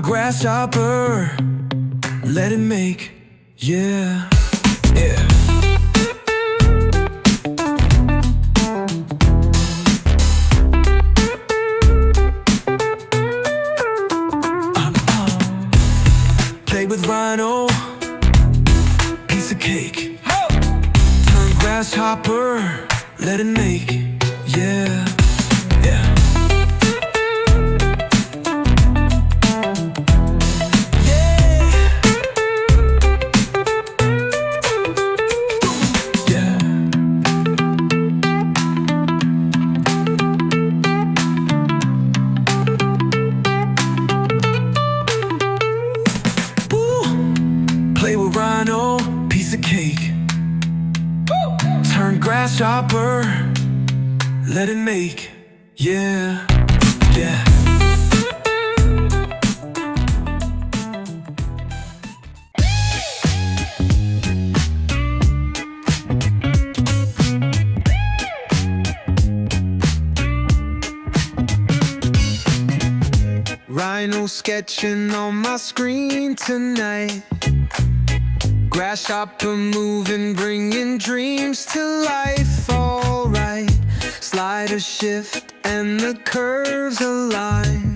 grasshopper, let it make, yeah, yeah. Play with Rhino, piece of cake. Turn grasshopper, let it make, yeah, yeah. Play with Rhino, piece of cake. Turn grasshopper, let it make, yeah, yeah. Rhino sketching on my screen tonight. Grasshopper moving, bringing dreams to life, alright. Slider shift and the curves align.